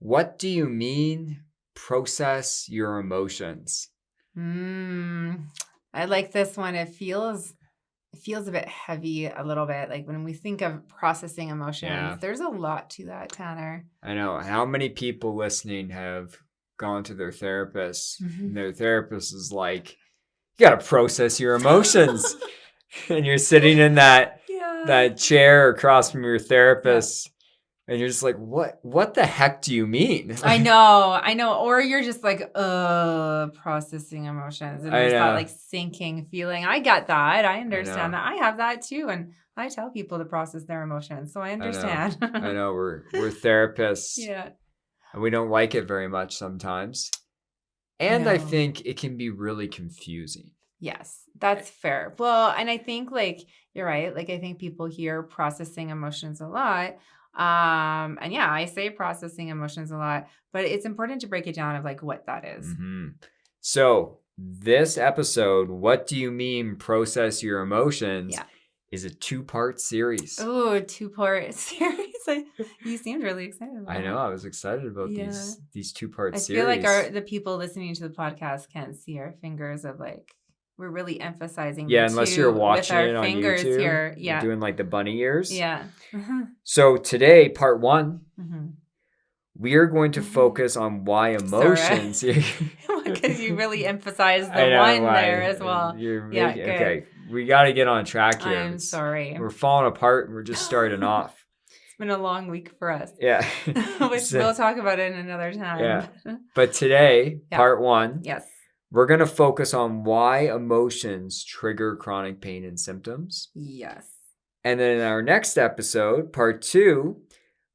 What do you mean process your emotions? I like this one. It feels a bit heavy a little bit. Like when we think of processing emotions, there's a lot to that, Tanner. I know. How many people listening have gone to their therapist and their therapist is like, you got to process your emotions. And you're sitting in that chair across from your therapist. And you're just like, what the heck do you mean? I know. Or you're just like, processing emotions. And there's that like sinking feeling. I get that. I understand that. I have that too. And I tell people to process their emotions. So I understand. I know. We're therapists. Yeah. And we don't like it very much sometimes. And I think it can be really confusing. Yes, that's fair. Well, and I think like, you're right. Like I think people hear processing emotions a lot. And yeah, I say processing emotions a lot, but it's important to break it down of like what that is. Mm-hmm. So this episode, What Do You Mean Process Your Emotions, is a 2-part series. Oh, 2-part series. You seemed really excited about it. I know. I was excited about these 2-part series. I feel like the people listening to the podcast can't see our fingers of like, we're really emphasizing unless you're watching it on YouTube. Here. You're doing like the bunny ears. Yeah. So today, part 1, we are going to focus on why emotions. Because you really emphasized the one there as well. Okay. We got to get on track here. I'm sorry. We're falling apart and we're just starting off. It's been a long week for us. Yeah. We'll talk about it in another time. Yeah. But today, part 1. Yes. We're going to focus on why emotions trigger chronic pain and symptoms. Yes. And then in our next episode, part 2,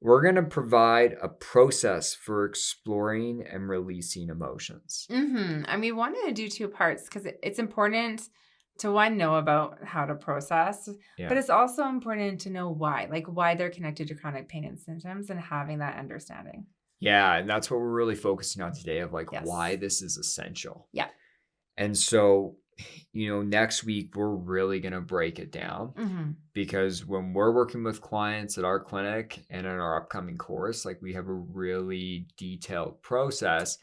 we're going to provide a process for exploring and releasing emotions. And we wanted to do 2 parts because it's important to know about how to process, but it's also important to know why, like why they're connected to chronic pain and symptoms and having that understanding. Yeah, and that's what we're really focusing on today of like why this is essential. Yeah. And so, next week we're really going to break it down because when we're working with clients at our clinic and in our upcoming course, like we have a really detailed process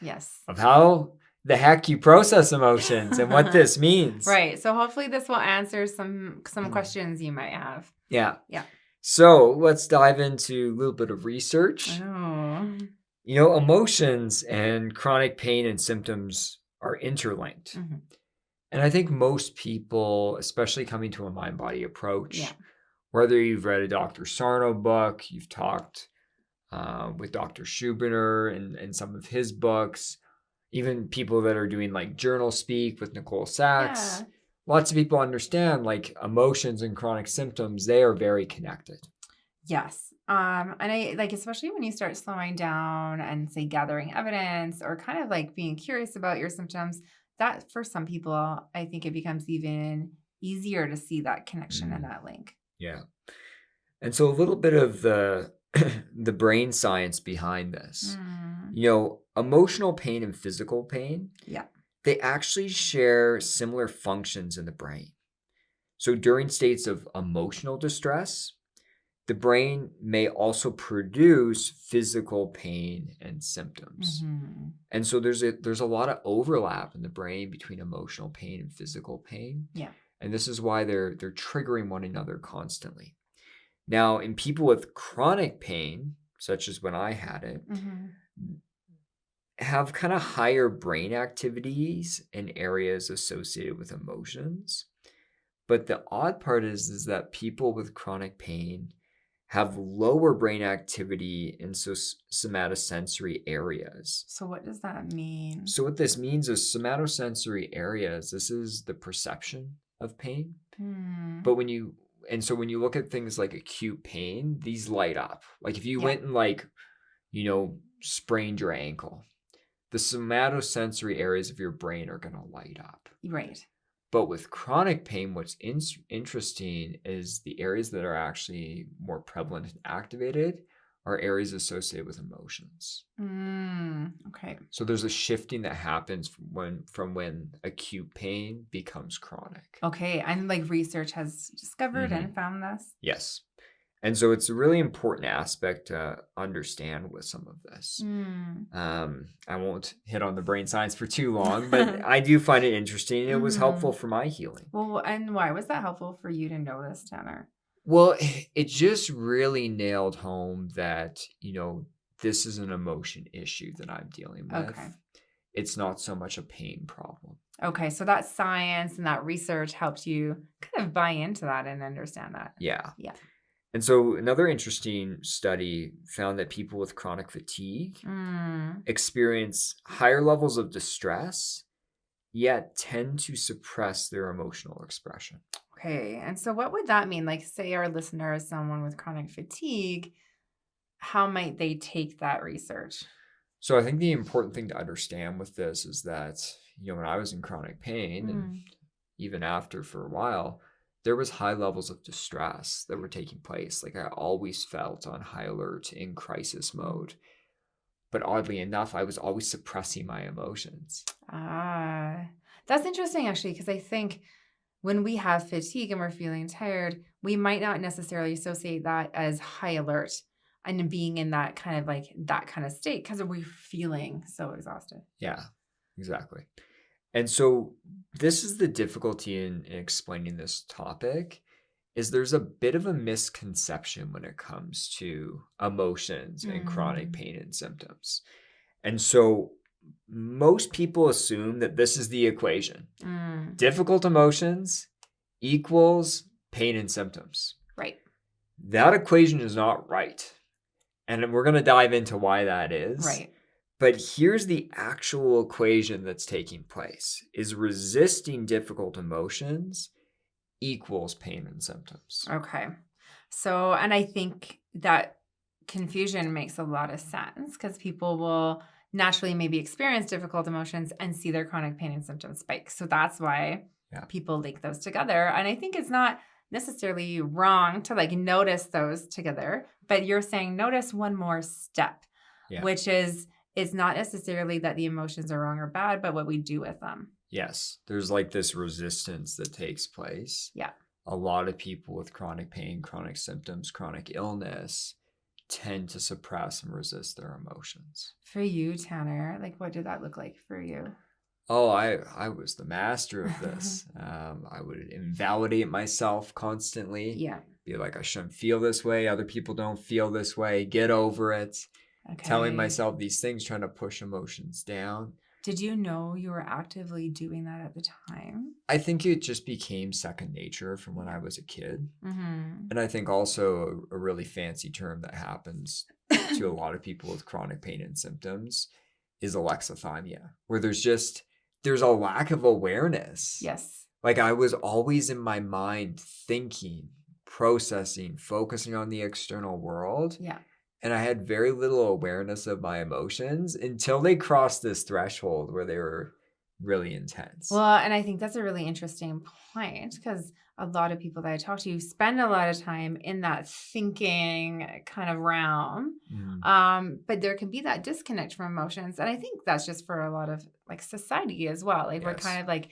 of how the heck you process emotions and what this means. Right. So hopefully this will answer some questions you might have. Yeah. Yeah. So let's dive into a little bit of research. Emotions and chronic pain and symptoms are interlinked. And I think most people, especially coming to a mind-body approach, whether you've read a Dr. Sarno book, you've talked with Dr. Schubiner and some of his books, even people that are doing like journal speak with Nicole Sachs, lots of people understand like emotions and chronic symptoms, they are very connected. Yes. And I like, especially when you start slowing down and say gathering evidence or kind of like being curious about your symptoms, that for some people, I think it becomes even easier to see that connection and that link. Yeah. And so a little bit of the brain science behind this, emotional pain and physical pain, they actually share similar functions in the brain. So during states of emotional distress, the brain may also produce physical pain and symptoms. And so there's a lot of overlap in the brain between emotional pain and physical pain. Yeah. And this is why they're triggering one another constantly. Now, in people with chronic pain, such as when I had it, have kind of higher brain activities in areas associated with emotions. But the odd part is that people with chronic pain have lower brain activity in somatosensory areas. So what does that mean? So what this means is somatosensory areas, this is the perception of pain. But when you look at things like acute pain, these light up. Like if you went and like, sprained your ankle, the somatosensory areas of your brain are going to light up. Right. But with chronic pain, what's interesting is the areas that are actually more prevalent and activated are areas associated with emotions. Okay. So there's a shifting that happens from when acute pain becomes chronic. Okay. And like research has discovered and found this? Yes. And so it's a really important aspect to understand with some of this. I won't hit on the brain science for too long, but I do find it interesting. It was helpful for my healing. Well, and why was that helpful for you to know this, Tanner? Well, it just really nailed home that, this is an emotion issue that I'm dealing with. Okay. It's not so much a pain problem. Okay, so that science and that research helped you kind of buy into that and understand that. Yeah. Yeah. And so another interesting study found that people with chronic fatigue experience higher levels of distress, yet tend to suppress their emotional expression. Okay, and so what would that mean? Like, say our listener is someone with chronic fatigue, how might they take that research? So I think the important thing to understand with this is that, when I was in chronic pain and even after for a while, there was high levels of distress that were taking place. Like I always felt on high alert in crisis mode. But oddly enough, I was always suppressing my emotions. That's interesting actually, because I think when we have fatigue and we're feeling tired, we might not necessarily associate that as high alert and being in that kind of state because we're feeling so exhausted. Yeah, exactly. And so this is the difficulty in explaining this topic is there's a bit of a misconception when it comes to emotions and chronic pain and symptoms. And so most people assume that this is the equation. Difficult emotions equals pain and symptoms. Right. That equation is not right. And we're going to dive into why that is. Right. But here's the actual equation that's taking place is resisting difficult emotions equals pain and symptoms. Okay. So, and I think that confusion makes a lot of sense because people will naturally maybe experience difficult emotions and see their chronic pain and symptoms spike. So that's why people link those together. And I think it's not necessarily wrong to notice those together, but you're saying notice one more step, which is it's not necessarily that the emotions are wrong or bad, but what we do with them. Yes. There's this resistance that takes place. Yeah. A lot of people with chronic pain, chronic symptoms, chronic illness tend to suppress and resist their emotions. For you, Tanner, what did that look like for you? Oh, I was the master of this. I would invalidate myself constantly. Yeah. Be like, I shouldn't feel this way. Other people don't feel this way. Get over it. Okay. Telling myself these things, trying to push emotions down. Did you know you were actively doing that at the time? I think it just became second nature from when I was a kid. And I think also a really fancy term that happens to a lot of people with chronic pain and symptoms is alexithymia, where there's a lack of awareness. Yes. I was always in my mind thinking, processing, focusing on the external world. Yeah. And I had very little awareness of my emotions until they crossed this threshold where they were really intense. Well, and I think that's a really interesting point because a lot of people that I talk to spend a lot of time in that thinking kind of realm. But there can be that disconnect from emotions. And I think that's just for a lot of society as well. We're kind of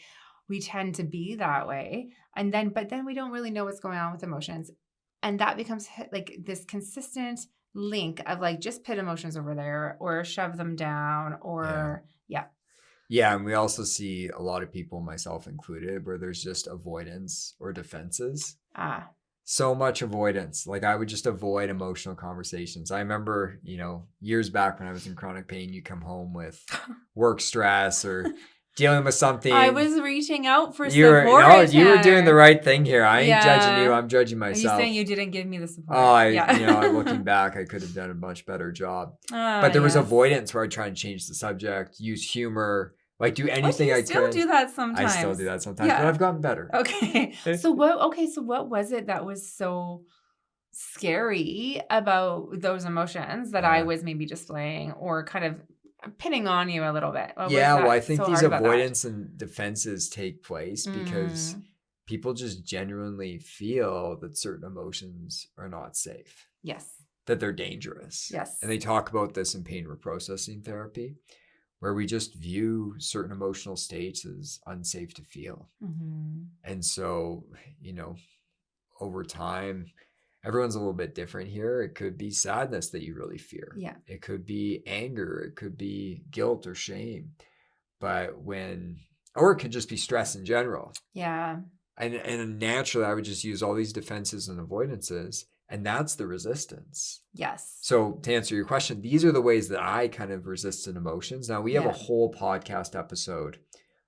we tend to be that way. But then we don't really know what's going on with emotions. And that becomes this consistent link of just put emotions over there or shove them down or Yeah, and we also see a lot of people, myself included, where there's just avoidance or defenses. So much avoidance. I would just avoid emotional conversations. I remember, years back when I was in chronic pain, you come home with work stress or dealing with something. I was reaching out for support. You were doing the right thing here. I ain't judging you. I'm judging myself. Are you saying you didn't give me the support? Looking back, I could have done a much better job. But there was avoidance where I try and change the subject, use humor, do anything I could. I still do that sometimes. I still do that sometimes, but I've gotten better. Okay. So what was it that was so scary about those emotions that I was maybe displaying or kind of pinning on you a little bit? I think these avoidance and defenses take place because people just genuinely feel that certain emotions are not safe. Yes. That they're dangerous. Yes. And they talk about this in pain reprocessing therapy, where we just view certain emotional states as unsafe to feel. And so, over time, everyone's a little bit different here. It could be sadness that you really fear. Yeah. It could be anger. It could be guilt or shame. But or it could just be stress in general. Yeah. And naturally, I would just use all these defenses and avoidances, and that's the resistance. Yes. So to answer your question, these are the ways that I kind of resisted emotions. Now, we have a whole podcast episode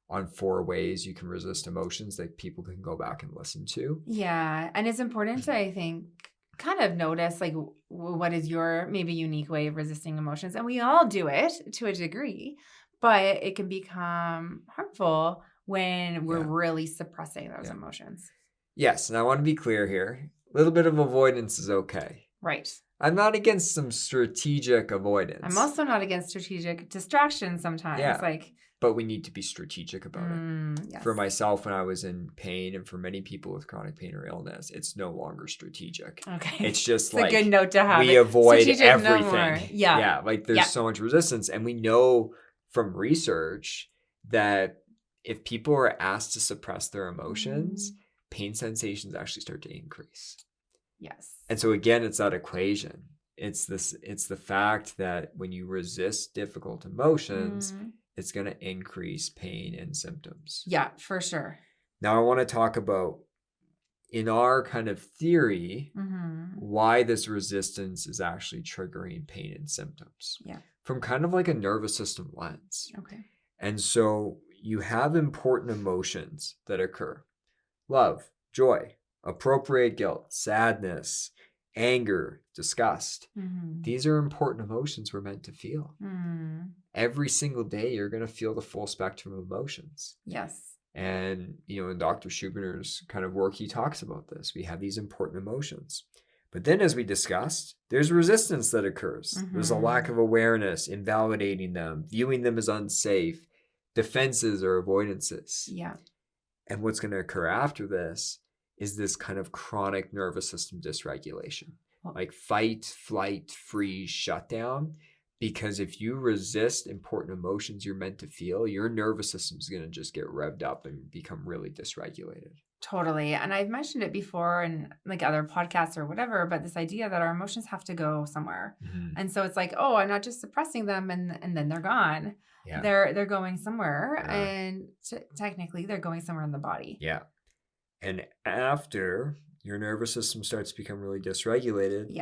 on 4 ways you can resist emotions that people can go back and listen to. Yeah. And it's important to, I think, kind of notice like what is your maybe unique way of resisting emotions. And we all do it to a degree, but it can become harmful when we're really suppressing those emotions. Yes. And I want to be clear here. A little bit of avoidance is okay. Right. I'm not against some strategic avoidance. I'm also not against strategic distraction sometimes. Yeah. But we need to be strategic about it. Yes. For myself, when I was in pain, and for many people with chronic pain or illness, it's no longer strategic. Okay. It's just it's a good note to have. We avoid strategic everything. No more. Yeah. Yeah. Like there's so much resistance. And we know from research that if people are asked to suppress their emotions, pain sensations actually start to increase. Yes. And so again, it's that equation. It's the fact that when you resist difficult emotions, it's going to increase pain and symptoms. Yeah, for sure. Now I want to talk about, in our kind of theory, why this resistance is actually triggering pain and symptoms. Yeah. From kind of like a nervous system lens. Okay. And so you have important emotions that occur. Love, joy, appropriate guilt, sadness, anger, disgust. These are important emotions we're meant to feel. Every single day, you're going to feel the full spectrum of emotions. Yes. And, in Dr. Schubiner's kind of work, he talks about this. We have these important emotions. But then, as we discussed, there's resistance that occurs. There's a lack of awareness, invalidating them, viewing them as unsafe, defenses or avoidances. Yeah. And what's going to occur after this is this kind of chronic nervous system dysregulation, like fight, flight, freeze, shutdown. Because if you resist important emotions you're meant to feel, your nervous system is going to just get revved up and become really dysregulated. Totally. And I've mentioned it before in like other podcasts or whatever, but this idea that our emotions have to go somewhere. And so it's like, oh, I'm not just suppressing them and then they're gone. Yeah. They're going somewhere. And technically they're going somewhere in the body. Yeah. And after your nervous system starts to become really dysregulated,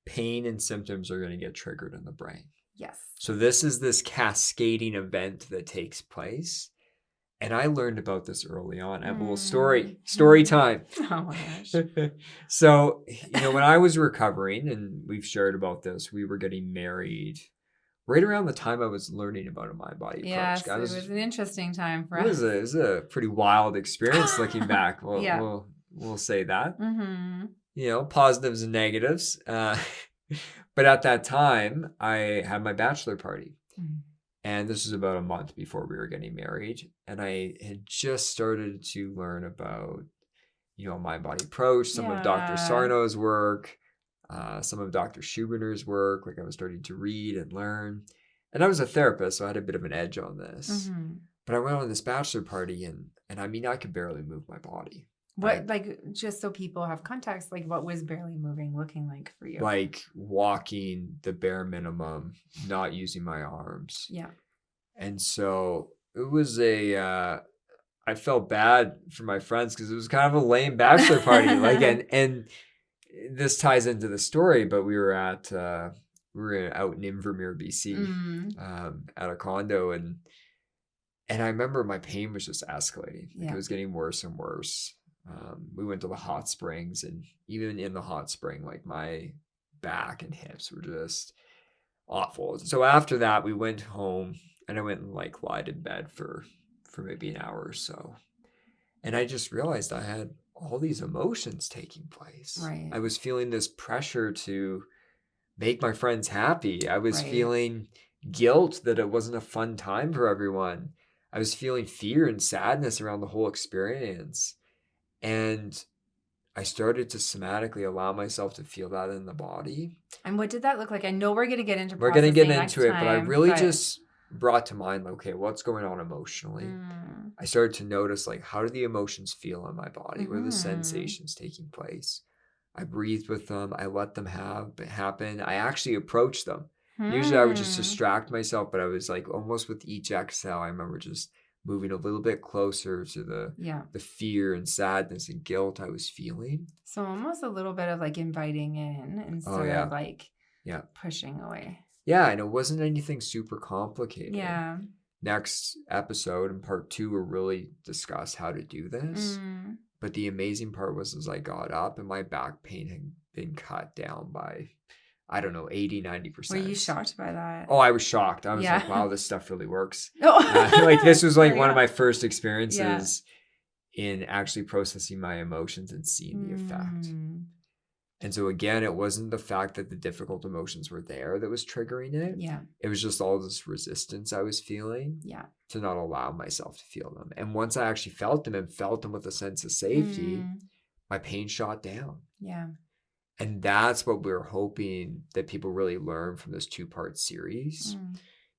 pain and symptoms are going to get triggered in the brain. Yes. So this cascading event that takes place. And I learned about this early on. I have a little story time. Oh my gosh. So, when I was recovering, and we've shared about this, we were getting married right around the time I was learning about a mind-body approach. Yes, it was an interesting time for us. It was a pretty wild experience looking back. We'll say that. Positives and negatives. But at that time, I had my bachelor party. And this was about a month before we were getting married. And I had just started to learn about, mind body approach, some of Dr. Sarno's work, some of Dr. Schubiner's work. Like I was starting to read and learn. And I was a therapist, so I had a bit of an edge on this. But I went on this bachelor party and I mean, I could barely move my body. Just so people have context, like what was barely moving looking like for you? Like walking the bare minimum, not using my arms. Yeah. And so it was I felt bad for my friends because it was kind of a lame bachelor party. And this ties into the story, but we were out in Invermere, BC, at a condo, and I remember my pain was just escalating. It was getting worse and worse. We went to the hot springs, and even in the hot spring, like my back and hips were just awful. So after that, we went home, and I went and lied in bed for maybe an hour or so. And I just realized I had all these emotions taking place. Right. I was feeling this pressure to make my friends happy. I was feeling guilt that it wasn't a fun time for everyone. I was feeling fear and sadness around the whole experience. And I started to somatically allow myself to feel that in the body. And what did that look like? I know we're going to get into We're going to get into it, but I really just brought to mind, okay, what's going on emotionally? I started to notice, how do the emotions feel in my body? What are the sensations taking place? I breathed with them. I let them happen. I actually approached them. Usually I would just Hmm. distract myself, but I was like almost with each exhale, I remember just moving a little bit closer to Yeah. the fear and sadness and guilt I was feeling. So almost a little bit of like inviting in Oh, instead yeah. of like Yeah. pushing away. Yeah. And it wasn't anything super complicated. Yeah. Next episode in part 2, we'll really discuss how to do this. Mm. But the amazing part was as I got up and my back pain had been cut down by, I don't know, 80, 90%. Were you shocked by that? Oh, I was shocked. I was Yeah. like, wow, this stuff really works. Oh. Like this was like one of Yeah. my first experiences in actually processing my emotions and seeing the effect. Mm. And so again, it wasn't the fact that the difficult emotions were there that was triggering it. Yeah. It was just all this resistance I was feeling to not allow myself to feel them. And once I actually felt them and felt them with a sense of safety, my pain shot down. Yeah. And that's what we're hoping that people really learn from this 2-part series.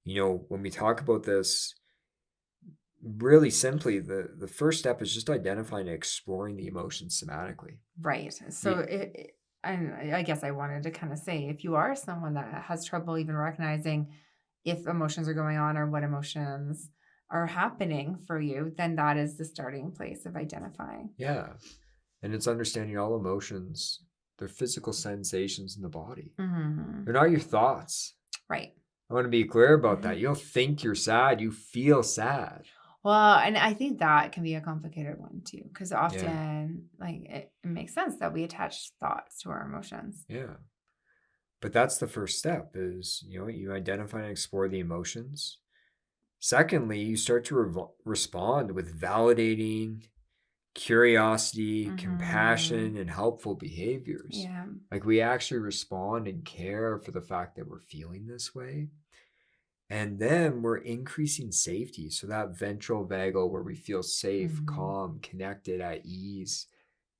You know, when we talk about this, really simply, the first step is just identifying and exploring the emotions somatically. Right. So and I guess I wanted to kind of say, if you are someone that has trouble even recognizing if emotions are going on or what emotions are happening for you, then that is the starting place of identifying. Yeah. And it's understanding all emotions. They're physical sensations in the body. They're not your thoughts. Right. I want to be clear about that. You don't think you're sad. You feel sad. Well, and I think that can be a complicated one too, because often like it makes sense that we attach thoughts to our emotions. Yeah. But that's the first step is, you identify and explore the emotions. Secondly, you start to respond with validating, curiosity, compassion, and helpful behaviors. Yeah. Like we actually respond and care for the fact that we're feeling this way. And then we're increasing safety. So that ventral vagal where we feel safe, calm, connected, at ease,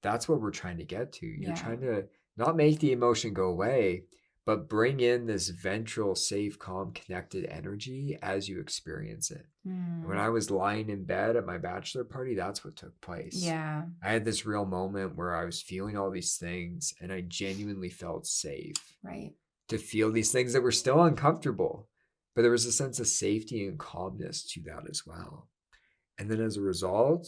that's what we're trying to get to. You're trying to not make the emotion go away, but bring in this ventral, safe, calm, connected energy as you experience it. When I was lying in bed at my bachelor party, that's what took place. Yeah. I had this real moment where I was feeling all these things and I genuinely felt safe. Right. To feel these things that were still uncomfortable. But there was a sense of safety and calmness to that as well. And then as a result,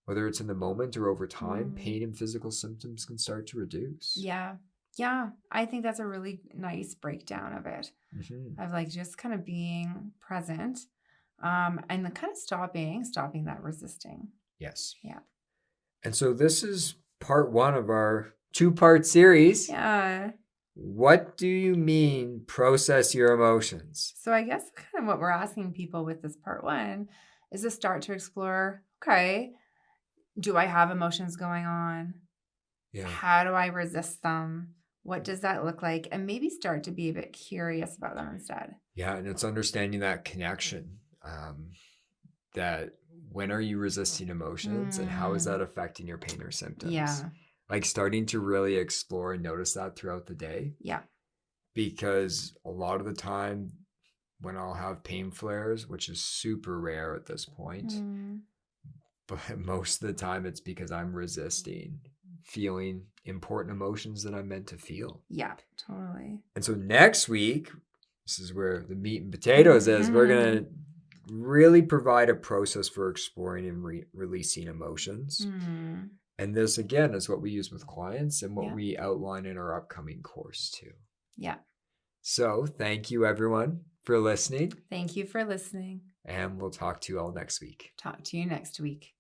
whether it's in the moment or over time, pain and physical symptoms can start to reduce. Yeah. Yeah. I think that's a really nice breakdown of it. Of like just kind of being present and then kind of stopping that resisting. Yes. Yeah. And so this is part 1 of our 2-part series. Yeah. What do you mean process your emotions? So I guess kind of what we're asking people with this part 1 is to start to explore, okay, do I have emotions going on? Yeah. How do I resist them? What does that look like? And maybe start to be a bit curious about them instead. Yeah. And it's understanding that connection, that when are you resisting emotions and how is that affecting your pain or symptoms? Yeah. Like starting to really explore and notice that throughout the day. Yeah. Because a lot of the time when I'll have pain flares, which is super rare at this point, but most of the time it's because I'm resisting feeling important emotions that I'm meant to feel. Yeah, totally. And so next week, this is where the meat and potatoes is, we're going to really provide a process for exploring and releasing emotions. And this, again, is what we use with clients and what we outline in our upcoming course, too. Yeah. So thank you, everyone, for listening. Thank you for listening. And we'll talk to you all next week. Talk to you next week.